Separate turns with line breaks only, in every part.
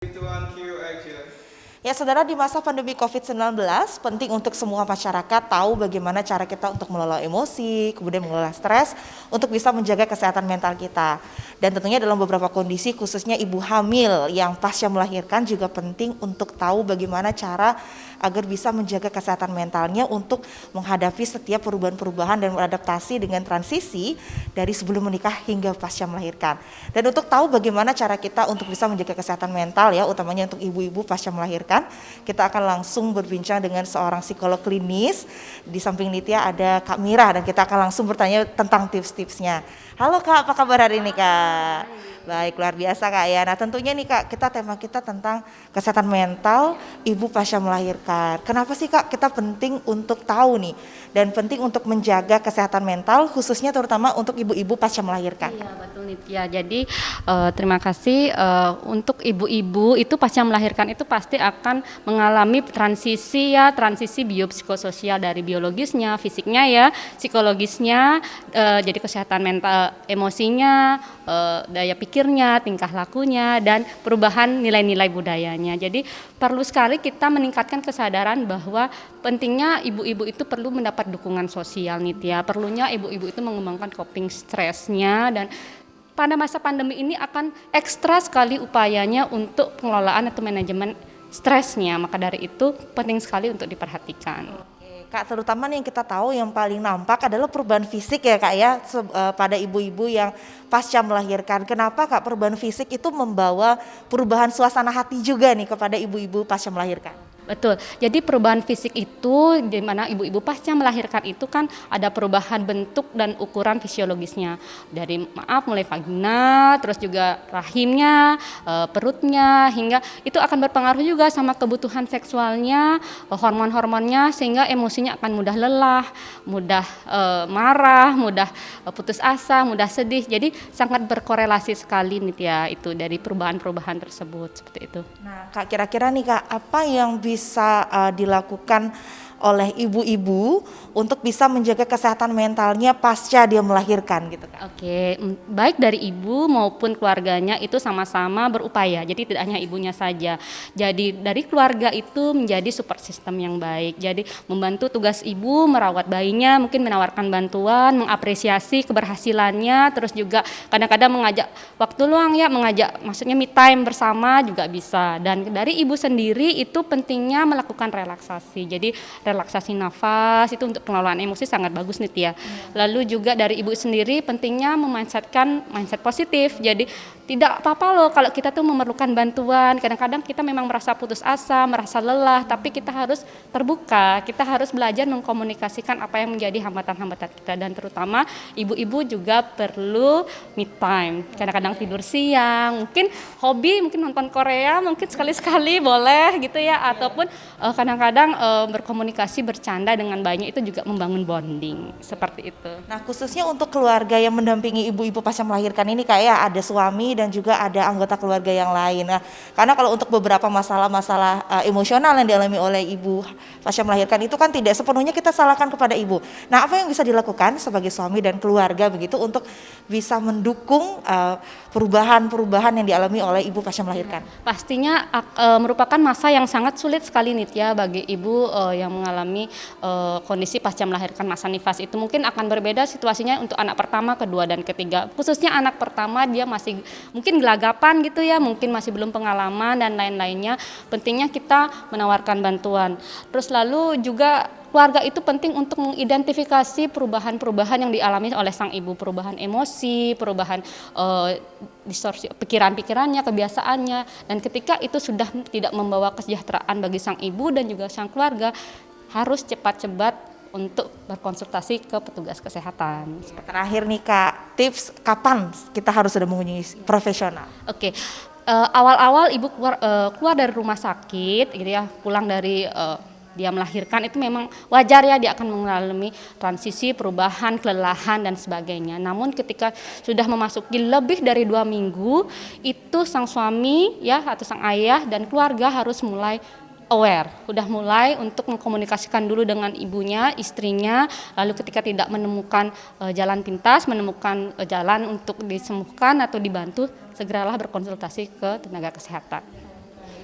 One cue action.
Ya saudara, di masa pandemi COVID-19 penting untuk semua masyarakat tahu bagaimana cara kita untuk mengelola emosi, kemudian mengelola stres untuk bisa menjaga kesehatan mental kita. Dan tentunya dalam beberapa kondisi khususnya ibu hamil yang pasca melahirkan juga penting untuk tahu bagaimana cara agar bisa menjaga kesehatan mentalnya untuk menghadapi setiap perubahan-perubahan dan beradaptasi dengan transisi dari sebelum menikah hingga pasca melahirkan. Dan untuk tahu bagaimana cara kita untuk bisa menjaga kesehatan mental ya, utamanya untuk ibu-ibu pasca melahirkan, kita akan langsung berbincang dengan seorang psikolog klinis. Di samping Nitya ada Kak Mira dan kita akan langsung bertanya tentang tips-tipsnya. Halo Kak, apa kabar hari ini Kak? Baik, luar biasa Kak ya. Nah tentunya nih Kak, tema kita tentang kesehatan mental ibu pasca melahirkan. Kenapa sih Kak kita penting untuk tahu nih dan penting untuk menjaga kesehatan mental khususnya terutama untuk ibu-ibu pasca melahirkan?
Iya betul Nitya. Jadi terima kasih untuk ibu-ibu itu pasca melahirkan itu pasti akan mengalami transisi biopsikososial dari biologisnya, fisiknya ya, psikologisnya, jadi kesehatan mental, emosinya, daya pikirnya, tingkah lakunya, dan perubahan nilai-nilai budayanya. Jadi perlu sekali kita meningkatkan kesadaran bahwa pentingnya ibu-ibu itu perlu mendapat dukungan sosial Nitya. Perlunya ibu-ibu itu mengembangkan coping stresnya, dan pada masa pandemi ini akan ekstra sekali upayanya untuk pengelolaan atau manajemen stresnya. Maka dari itu penting sekali untuk diperhatikan.
Kak, terutama nih yang kita tahu yang paling nampak adalah perubahan fisik ya Kak ya pada ibu-ibu yang pasca melahirkan. Kenapa Kak perubahan fisik itu membawa perubahan suasana hati juga nih kepada ibu-ibu pasca melahirkan?
Betul. Jadi perubahan fisik itu di mana ibu-ibu pasca melahirkan itu kan ada perubahan bentuk dan ukuran fisiologisnya. Dari mulai vagina, terus juga rahimnya, perutnya, hingga itu akan berpengaruh juga sama kebutuhan seksualnya, hormon-hormonnya, sehingga emosinya akan mudah lelah, mudah marah, mudah putus asa, mudah sedih. Jadi sangat berkorelasi sekali nih ya itu dari perubahan-perubahan tersebut seperti itu.
Nah Kak, kira-kira nih Kak, apa yang bisa dilakukan oleh ibu-ibu untuk bisa menjaga kesehatan mentalnya pasca dia melahirkan gitu Kak?
Oke, baik dari ibu maupun keluarganya itu sama-sama berupaya. Jadi tidak hanya ibunya saja. Jadi dari keluarga itu menjadi support system yang baik. Jadi membantu tugas ibu merawat bayinya, mungkin menawarkan bantuan, mengapresiasi keberhasilannya, terus juga kadang-kadang mengajak waktu luang ya, maksudnya me time bersama juga bisa. Dan dari ibu sendiri itu pentingnya melakukan relaksasi. Jadi relaksasi nafas itu untuk pengelolaan emosi sangat bagus nih ya. Lalu juga dari ibu sendiri pentingnya mindset positif. Jadi tidak apa-apa loh kalau kita tuh memerlukan bantuan. Kadang-kadang kita memang merasa putus asa, merasa lelah, tapi kita harus terbuka. Kita harus belajar mengkomunikasikan apa yang menjadi hambatan-hambatan kita, dan terutama ibu-ibu juga perlu me time. Kadang-kadang tidur siang, mungkin hobi, mungkin nonton Korea, mungkin sekali-sekali boleh gitu ya, ataupun kadang-kadang berkomunikasi, bercanda dengan bayinya itu juga membangun bonding seperti itu.
Nah khususnya untuk keluarga yang mendampingi ibu-ibu pasca melahirkan ini kayak ada suami dan juga ada anggota keluarga yang lain. Nah karena kalau untuk beberapa masalah-masalah emosional yang dialami oleh ibu pasca melahirkan itu kan tidak sepenuhnya kita salahkan kepada ibu. Nah apa yang bisa dilakukan sebagai suami dan keluarga begitu untuk bisa mendukung perubahan-perubahan yang dialami oleh ibu pasca melahirkan?
Pastinya merupakan masa yang sangat sulit sekali Nitya bagi ibu yang mengalami kondisi pasca melahirkan masa nifas. Itu mungkin akan berbeda situasinya untuk anak pertama, kedua, dan ketiga. Khususnya anak pertama dia masih mungkin gelagapan gitu ya, mungkin masih belum pengalaman dan lain-lainnya. Pentingnya kita menawarkan bantuan. Terus lalu juga keluarga itu penting untuk mengidentifikasi perubahan-perubahan yang dialami oleh sang ibu, perubahan emosi, perubahan distorsi pikiran-pikirannya, kebiasaannya, dan ketika itu sudah tidak membawa kesejahteraan bagi sang ibu dan juga sang keluarga, harus cepat-cepat untuk berkonsultasi ke petugas kesehatan.
Terakhir nih Kak, tips kapan kita harus sudah mengunjungi profesional?
Oke. Awal-awal ibu keluar dari rumah sakit gitu ya, pulang dari dia melahirkan, itu memang wajar ya, dia akan mengalami transisi, perubahan, kelelahan dan sebagainya. Namun ketika sudah memasuki lebih dari 2 minggu, itu sang suami ya atau sang ayah dan keluarga harus mulai aware, udah mulai untuk mengkomunikasikan dulu dengan ibunya, istrinya, lalu ketika tidak menemukan jalan pintas, menemukan jalan untuk disembuhkan atau dibantu, segeralah berkonsultasi ke tenaga kesehatan.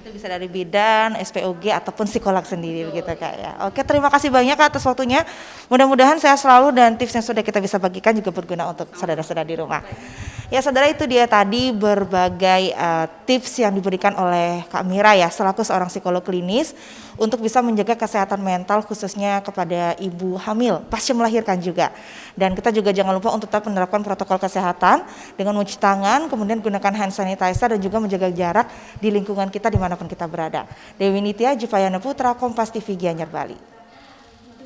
Itu bisa dari bidan, SPOG ataupun psikolog sendiri begitu Kak ya. Oke, terima kasih banyak Kak atas waktunya. Mudah-mudahan sehat selalu dan tips yang sudah kita bisa bagikan juga berguna untuk saudara-saudara di rumah. Ya saudara, itu dia tadi berbagai tips yang diberikan oleh Kak Mira ya selaku seorang psikolog klinis untuk bisa menjaga kesehatan mental khususnya kepada ibu hamil pasca melahirkan juga. Dan kita juga jangan lupa untuk tetap menerapkan protokol kesehatan dengan mencuci tangan, kemudian gunakan hand sanitizer dan juga menjaga jarak di lingkungan kita dimanapun kita berada. Dewi Nitya, Jupayana Putra, Kompas TV Gianyar, Bali.